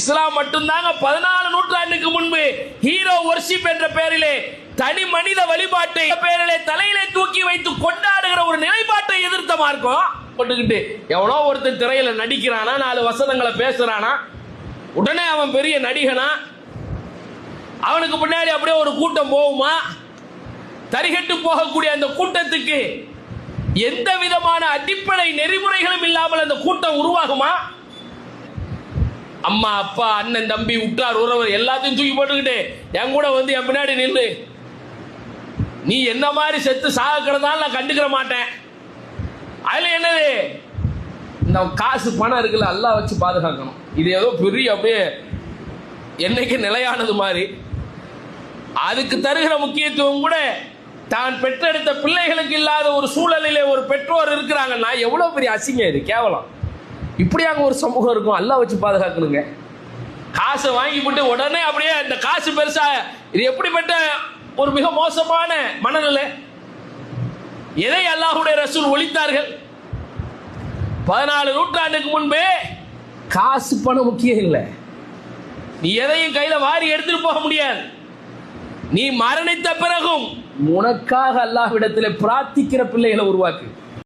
இஸ்லாம் மட்டும்தாங்க 14 நூற்றாண்டுக்கு முன்பு ஹீரோ வொர்ஷிப் என்ற பெயரிலே தனி மனித வழிபாட்டை பெயரிலே தலையிலே தூக்கி வைத்து கொண்டாடுகிற ஒரு நிலைப்பாட்டை எதிர்த்த மார்க்கம் போட்டுக்கிட்டு எவனோ ஒருத்தன் திரையில நடிக்கிறானா, 4 வசனங்களை பேசுறானா, உடனே அவன் பெரிய நடிகனா, அவனுக்கு பின்னாடி அப்படியே ஒரு கூட்டம் போகுமா? தரிகட்டு போகக்கூடிய அந்த கூட்டத்துக்கு எந்த விதமான அடிப்படை நெறிமுறைகளும் இல்லாமல் அந்த கூட்டம் உருவாகுமா? அம்மா, அப்பா, அண்ணன், தம்பி, உற்றார், உறவர் எல்லாத்தையும் தூக்கி போட்டுக்கிட்டு என் கூட வந்து என் பின்னாடி நின்று நீ என்ன மாதிரி செத்து சாகிறதால நான் கண்டுக்கிற மாட்டேன். அதுல என்னது, இந்த காசு பணம் இருக்குல்ல, அல்லாஹ் வச்சு பாதுகாக்கணும். இது ஏதோ பெரிய அப்படியே என்னைக்கு நிலையானது மாதிரி. அதுக்கு தருகிற முக்கியத்துவம் கூட தான் பெற்றெடுத்த பிள்ளைகளுக்கு இல்லாத ஒரு சூழலிலே ஒரு பெற்றோர் இருக்கிறாங்கன்னா எவ்வளவு பெரிய அசிங்கம், இது கேவலம். இப்படியாக ஒரு சமூகம் இருக்கும். அல்லாஹ் வச்சு பாதுகாக்கணுங்க. காசை வாங்கி போட்டு உடனே அப்படியே இந்த காசு பெருசா, இது எப்படிப்பட்ட ஒரு மிக மோசமான மனநிலை. எதை அல்லாஹ்வுடைய ரசூல் ஒழித்தார்கள்? 14 நூற்றாண்டுக்கு முன்பே காசு பணம் முக்கியம் இல்லை. நீ எதையும் கையில வாரி எடுத்துட்டு போக முடியாது. நீ மரணித்த பிறகும் உனக்காக அல்லாஹ்விடத்தில் பிரார்த்திக்கிற பிள்ளைகளை உருவாக்கு.